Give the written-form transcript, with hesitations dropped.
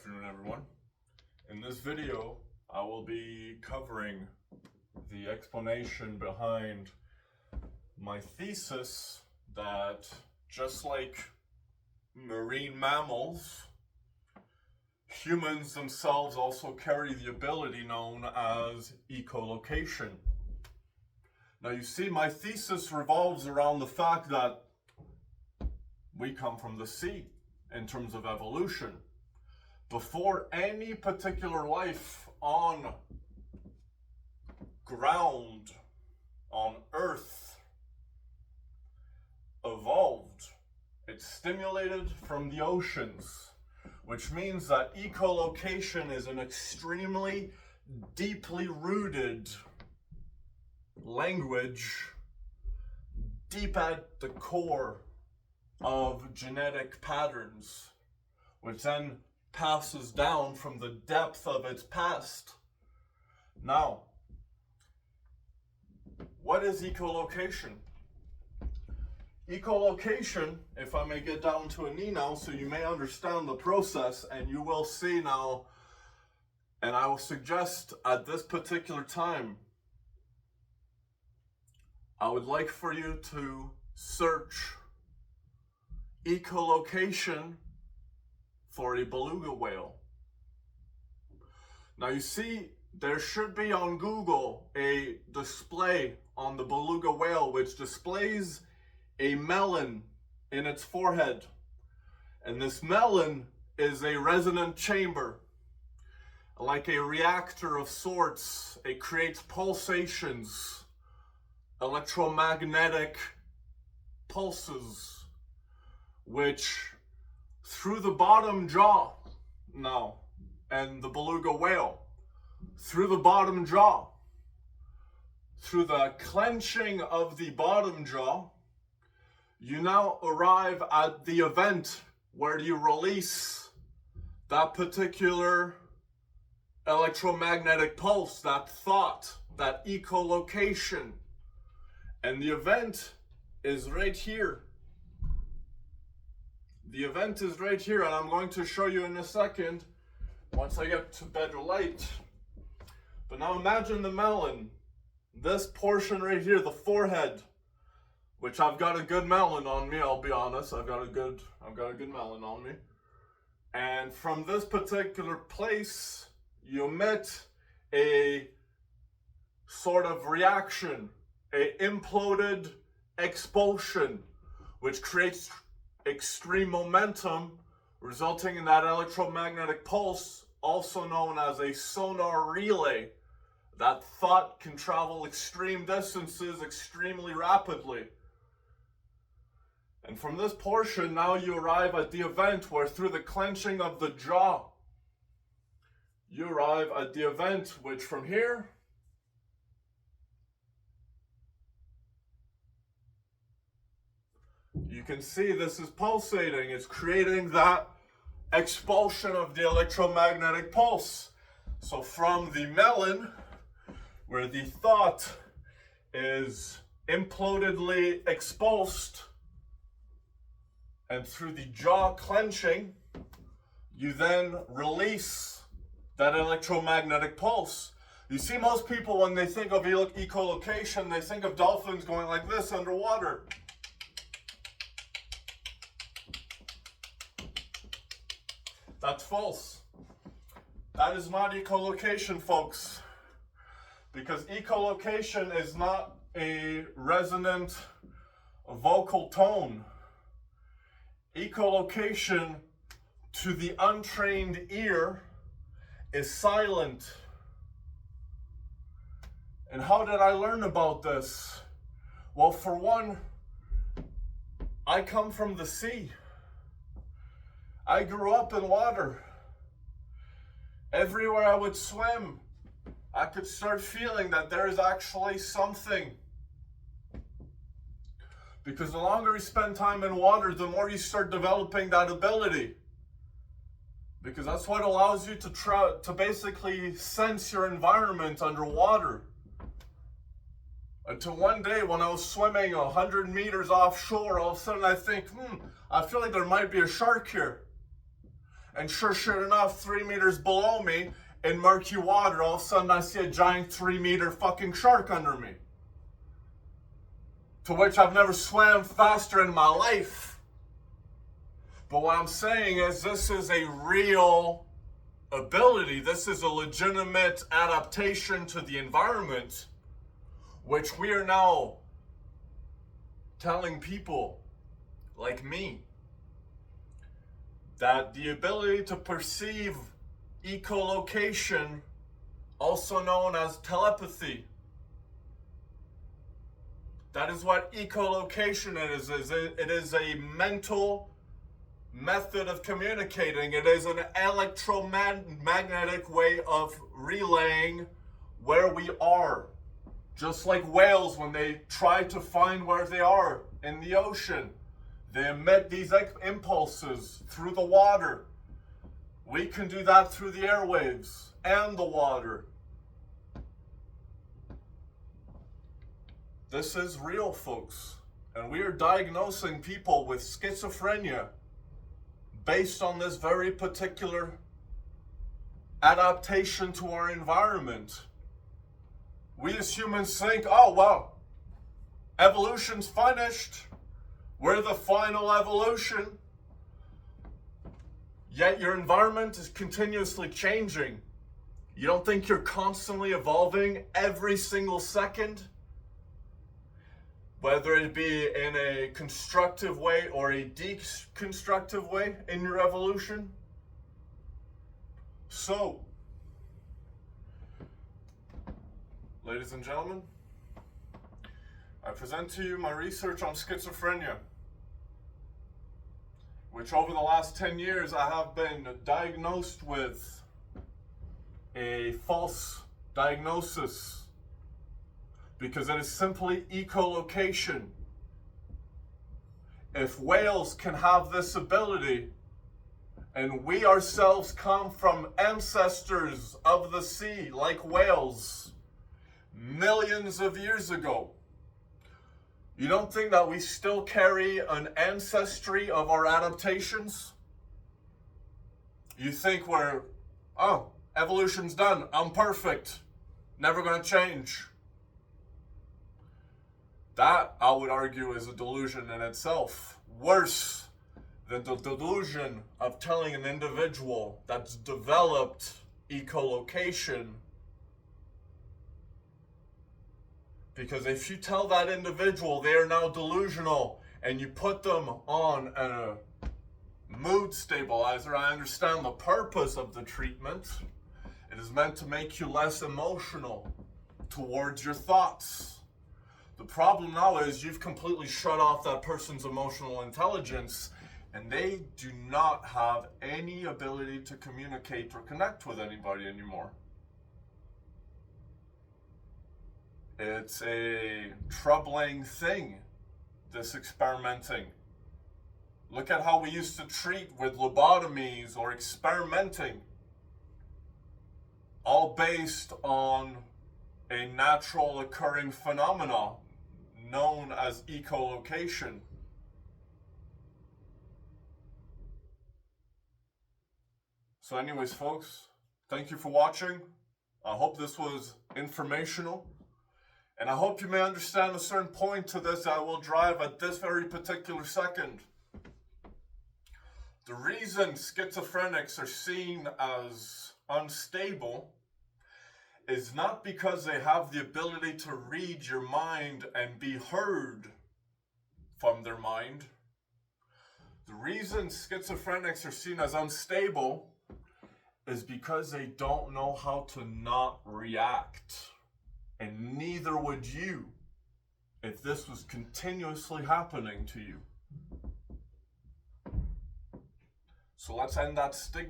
afternoon, everyone. In this video, I will be covering the explanation behind my thesis that just like marine mammals, humans themselves also carry the ability known as echolocation. Now you see, my thesis revolves around the fact that we come from the sea in terms of evolution. Before any particular life on ground, on Earth, evolved, it stimulated from the oceans, which means that echolocation is an extremely deeply rooted language deep at the core of genetic patterns, which then passes down from the depth of its past. Now, what is echolocation? Echolocation, if I may get down to a knee now so you may understand the process, and you will see now, and I will suggest at this particular time, I would like for you to search echolocation for a beluga whale. Now you see, there should be on Google a display on the beluga whale which displays a melon in its forehead. And this melon is a resonant chamber, like a reactor of sorts. It creates pulsations, electromagnetic pulses, which through the bottom jaw now, and the beluga whale, through the bottom jaw, through the clenching of the bottom jaw, you now arrive at the event where you release that particular electromagnetic pulse, that thought, that echolocation. And the event is right here. The event is right here, and I'm going to show you in a second once I get to better light. But now imagine the melon, this portion right here, the forehead, which I've got a good melon on me, I'll be honest. I've got a good melon on me. And from this particular place, you emit a sort of reaction, a imploded expulsion, which creates extreme momentum, resulting in that electromagnetic pulse, also known as a sonar relay. That thought can travel extreme distances extremely rapidly. And from this portion, now you arrive at the event where, through the clenching of the jaw, you arrive at the event which from here you can see this is pulsating. It's creating that expulsion of the electromagnetic pulse. So from the melon, where the thought is implodedly expulsed, and through the jaw clenching, you then release that electromagnetic pulse. You see, most people, when they think of echolocation, they think of dolphins going like this underwater. That's false. That is not echolocation, folks. Because echolocation is not a resonant vocal tone. Echolocation to the untrained ear is silent. And how did I learn about this? Well, for one, I come from the sea. I grew up in water. Everywhere I would swim, I could start feeling that there is actually something. Because the longer you spend time in water, the more you start developing that ability. Because that's what allows you to basically sense your environment underwater. Until one day when I was swimming 100 meters offshore, all of a sudden I think, I feel like there might be a shark here. And sure enough, 3 meters below me in murky water, all of a sudden I see a giant 3-meter fucking shark under me. To which I've never swam faster in my life. But what I'm saying is this is a real ability. This is a legitimate adaptation to the environment, which we are now telling people like me that the ability to perceive echolocation, also known as telepathy, that is what echolocation is. It is a mental method of communicating. It is an electromagnetic way of relaying where we are. Just like whales, when they try to find where they are in the ocean, they emit these impulses through the water. We can do that through the airwaves and the water. This is real, folks. And we are diagnosing people with schizophrenia based on this very particular adaptation to our environment. We as humans think, oh, wow, evolution's finished. We're the final evolution. Yet your environment is continuously changing. You don't think you're constantly evolving every single second? Whether it be in a constructive way or a deconstructive way in your evolution. So, ladies and gentlemen, I present to you my research on schizophrenia, which over the last 10 years I have been diagnosed with a false diagnosis, because it is simply echolocation. If whales can have this ability, and we ourselves come from ancestors of the sea like whales millions of years ago, you don't think that we still carry an ancestry of our adaptations? You think we're, oh, evolution's done, I'm perfect, never gonna change. That, I would argue, is a delusion in itself. Worse than the delusion of telling an individual that's developed echolocation. Because if you tell that individual they are now delusional and you put them on a mood stabilizer, I understand the purpose of the treatment. It is meant to make you less emotional towards your thoughts. The problem now is you've completely shut off that person's emotional intelligence, and they do not have any ability to communicate or connect with anybody anymore. It's a troubling thing, this experimenting. Look at how we used to treat with lobotomies or experimenting, all based on a natural occurring phenomena known as echolocation. So anyways, folks, thank you for watching. I hope this was informational. And I hope you may understand a certain point to this I will drive at this very particular second. The reason schizophrenics are seen as unstable is not because they have the ability to read your mind and be heard from their mind. The reason schizophrenics are seen as unstable is because they don't know how to not react. And neither would you if this was continuously happening to you. So let's end that stigma.